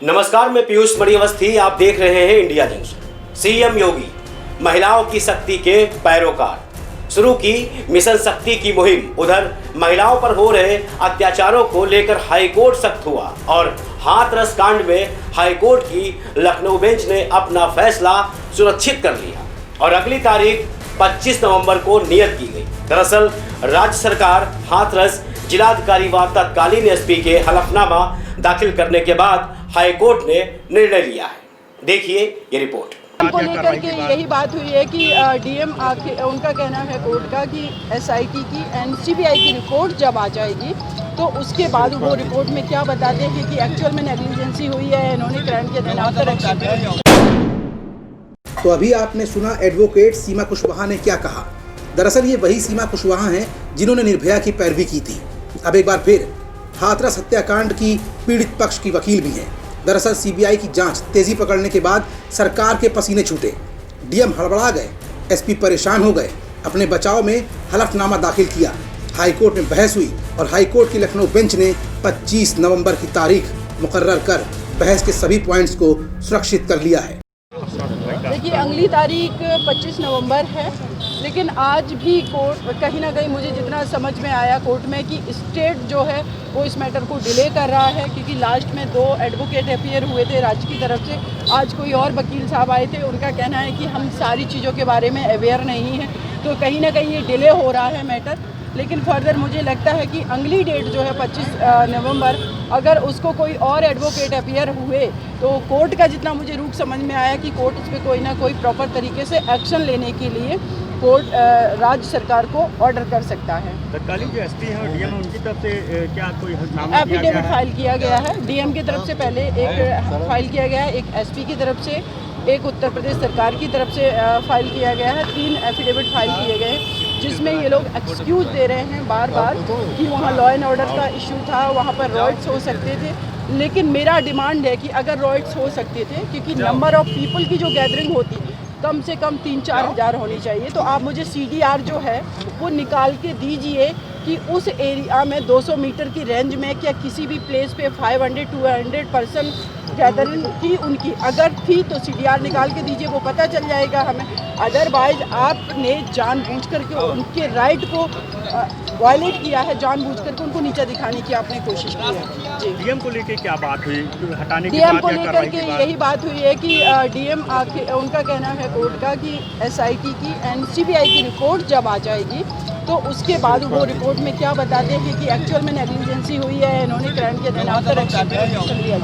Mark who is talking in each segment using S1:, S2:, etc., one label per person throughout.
S1: नमस्कार, मैं पीयूष मणिअवस्थी। आप देख रहे हैं इंडिया जंक्शन। सीएम योगी महिलाओं की शक्ति के पैरोकार, शुरू की मिशन शक्ति की मुहिम। उधर महिलाओं पर हो रहे अत्याचारों को लेकर हाईकोर्ट सख्त हुआ और हाथरस कांड में हाईकोर्ट की लखनऊ बेंच ने अपना फैसला सुरक्षित कर लिया और अगली तारीख 25 नवंबर को नियत की गई। दरअसल राज्य सरकार हाथरस जिलाधिकारी व तत्कालीन एसपी के हलफनामा दाखिल करने के बाद हाईकोर्ट ने निर्णय लिया है। देखिए ये रिपोर्ट।
S2: को लेकर के यही बात हुई है कि डीएम उनका कहना है कोर्ट का कि एसआईटी की एंड सीबीआई की रिपोर्ट जब आ जाएगी तो उसके बाद वो रिपोर्ट में क्या बताते हैं कि एक्चुअल में नेग्लिजेंसी हुई है, इन्होंने क्राइम के दिन।
S3: तो अभी आपने सुना एडवोकेट सीमा कुशवाहा ने क्या कहा। दरअसल ये वही सीमा कुशवाहा हैं जिन्होंने निर्भया की पैरवी की थी। अब एक बार फिर हाथरस हत्याकांड की पीड़ित पक्ष की वकील भी हैं। दरअसल सीबीआई की जांच तेजी पकड़ने के बाद सरकार के पसीने छूटे, डीएम हड़बड़ा गए, एसपी परेशान हो गए, अपने बचाव में हलफनामा दाखिल किया। हाईकोर्ट में बहस हुई और हाईकोर्ट की लखनऊ बेंच ने 25 नवंबर की तारीख मुकर्रर कर बहस के सभी पॉइंट्स को सुरक्षित कर लिया है।
S2: देखिए, अगली तारीख 25 नवंबर है, लेकिन आज भी कोर्ट कहीं ना कहीं मुझे जितना समझ में आया कोर्ट में कि स्टेट जो है वो इस मैटर को डिले कर रहा है, क्योंकि लास्ट में 2 एडवोकेट अपीयर हुए थे राज्य की तरफ से। आज कोई और वकील साहब आए थे, उनका कहना है कि हम सारी चीज़ों के बारे में अवेयर नहीं हैं, तो कहीं ना कहीं ये डिले हो रहा है मैटर। लेकिन फर्दर मुझे लगता है कि अगली डेट जो है 25 नवंबर, अगर उसको कोई और एडवोकेट अपीयर हुए तो कोर्ट का जितना मुझे रूख समझ में आया कि कोर्ट उस पर कोई ना कोई प्रॉपर तरीके से एक्शन लेने के लिए कोर्ट राज्य सरकार को ऑर्डर कर सकता है।
S4: तत्कालीन जो एसपी हैं और डीएम हैं उनकी तरफ से क्या कोई
S2: एफिडेविट फाइल किया गया है। डीएम की तरफ से पहले एक फाइल किया गया है, एक एसपी की तरफ से, एक उत्तर प्रदेश सरकार की तरफ से फाइल किया गया है। 3 एफिडेविट फाइल किए गए जिसमें ये लोग एक्सक्यूज दे रहे हैं बार बार कि वहाँ लॉ एंड ऑर्डर का इशू था, वहाँ पर रॉयट्स हो सकते थे। लेकिन मेरा डिमांड है कि अगर रॉयट्स हो सकते थे, क्योंकि नंबर ऑफ पीपल की जो गैदरिंग होती कम से कम 3-4 हज़ार होनी चाहिए, तो आप मुझे CDR जो है वो निकाल के दीजिए कि उस एरिया में 200 मीटर की रेंज में क्या किसी भी प्लेस पे 500-200 पर्सन गैदरिंग थी उनकी। अगर थी तो CDR निकाल के दीजिए, वो पता चल जाएगा हमें। अदरवाइज आपने जानबूझ करके उनके राइट को वायलेट किया है, जानबूझ करके उनको नीचा दिखाने की आपने कोशिश की है। जी,
S4: डीएम को लेकर क्या बात हुई, हटाने की
S2: डीएम को लेकर के यही बात हुई है कि डीएम उनका कहना है कोर्ट का कि एसआईटी की एंड सीबीआई की रिपोर्ट जब आ जाएगी तो उसके बाद वो रिपोर्ट में क्या बताते हैं कि एक्चुअल में नेग्लिजेंसी हुई है, इन्होंने क्राइम के दिन एक्शन लिया।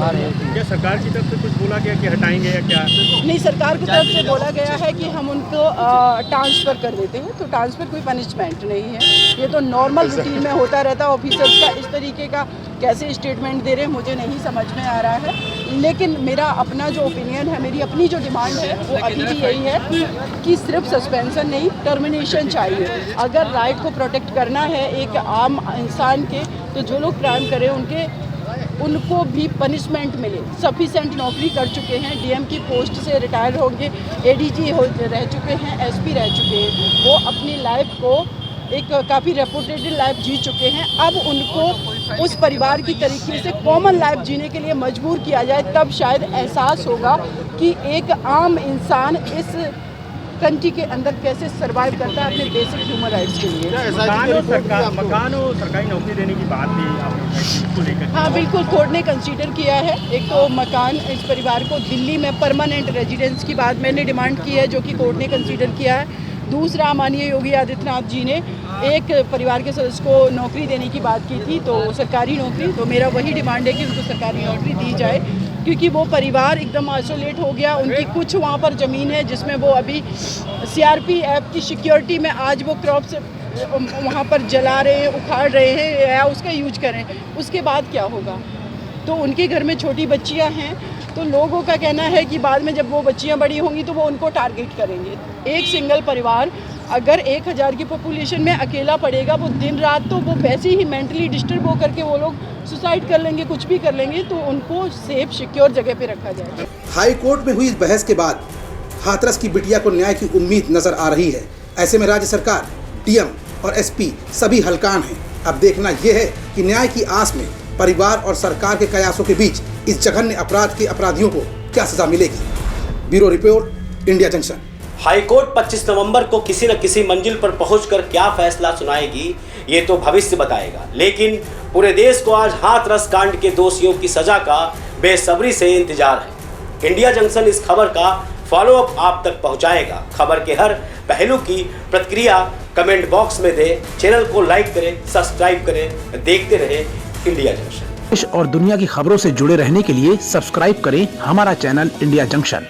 S4: क्या सरकार की तरफ से कुछ बोला गया कि हटाएंगे या क्या?
S2: नहीं, सरकार की तरफ से बोला गया है कि हम उनको ट्रांसफ़र कर देते हैं, तो ट्रांसफ़र कोई पनिशमेंट नहीं है। ये तो नॉर्मल रूटीन में होता रहता है। ऑफिसर्स का इस तरीके का कैसे स्टेटमेंट दे रहे हैं मुझे नहीं समझ में आ रहा है। लेकिन मेरा अपना जो ओपिनियन है, मेरी अपनी जो डिमांड है वो अभी भी यही है कि सिर्फ सस्पेंशन नहीं, टर्मिनेशन चाहिए। अगर राइट को प्रोटेक्ट करना है एक आम इंसान के, तो जो लोग क्राइम करें उनको भी पनिशमेंट मिले। सफिशेंट नौकरी कर चुके हैं, डीएम की पोस्ट से रिटायर होंगे, एडीजी रह चुके हैं, एसपी रह चुके हैं, वो अपनी लाइफ को एक काफ़ी रेपुटेटेड लाइफ जी चुके हैं। अब उनको उस परिवार की तरीके से कॉमन लाइफ जीने के लिए मजबूर किया जाए, तब शायद एहसास होगा कि एक आम इंसान इस कंट्री के अंदर कैसे सरवाइव करता है अपने बेसिक ह्यूमन राइट्स के लिए।
S4: मकान और सरकारी नौकरी देने की बात थी आपको लेकर?
S2: हाँ, बिल्कुल, कोर्ट ने कंसीडर किया है। एक तो मकान इस परिवार को दिल्ली में परमानेंट रेजिडेंस की बात मैंने डिमांड की है, जो कि कोर्ट ने कंसीडर किया है। दूसरा, माननीय योगी आदित्यनाथ जी ने एक परिवार के सदस्य को नौकरी देने की बात की थी, तो सरकारी नौकरी, तो मेरा वही डिमांड है कि उनको सरकारी नौकरी दी जाए, क्योंकि वो परिवार एकदम आइसोलेट हो गया। उनकी कुछ वहाँ पर ज़मीन है जिसमें वो अभी CRPF की सिक्योरिटी में आज वो क्रॉप्स वहाँ पर जला रहे हैं, उखाड़ रहे हैं या उसका यूज करें, उसके बाद क्या होगा? तो उनके घर में छोटी बच्चियाँ हैं, तो लोगों का कहना है कि बाद में जब वो बच्चियाँ बड़ी होंगी तो वो उनको टारगेट करेंगे। एक सिंगल परिवार अगर 1000 की पॉपुलेशन में अकेला पड़ेगा, वो दिन रात तो वो वैसे ही मेंटली डिस्टर्ब होकर के वो लोग सुसाइड कर लेंगे, कुछ भी कर लेंगे, तो उनको सेफ सिक्योर जगह पे रखा जाए।
S3: हाई कोर्ट में हुई इस बहस के बाद हाथरस की बिटिया को न्याय की उम्मीद नजर आ रही है। ऐसे में राज्य सरकार, डीएम और एसपी सभी हलकान हैं। अब देखना यह है कि न्याय की आस में परिवार और सरकार के कयासों के बीच इस जघन्य अपराध के अपराधियों को क्या सजा मिलेगी। Bureau report, India junction.
S1: High court 25 नवंबर को किसी न किसी मंजिल पर पहुंचकर क्या फैसला सुनाएगी ये तो भविष्य बताएगा, लेकिन पूरे देश को आज हाथरस कांड के दोषियों की सजा का बेसब्री से इंतजार है। इंडिया जंक्शन इस खबर का फॉलोअप आप तक पहुंचाएगा। खबर के हर पहलू की प्रतिक्रिया कमेंट बॉक्स में दें। चैनल को लाइक करें, सब्सक्राइब करें, देखते रहें इंडिया जंक्शन।
S5: देश और दुनिया की खबरों से जुड़े रहने के लिए सब्सक्राइब करें हमारा चैनल इंडिया जंक्शन।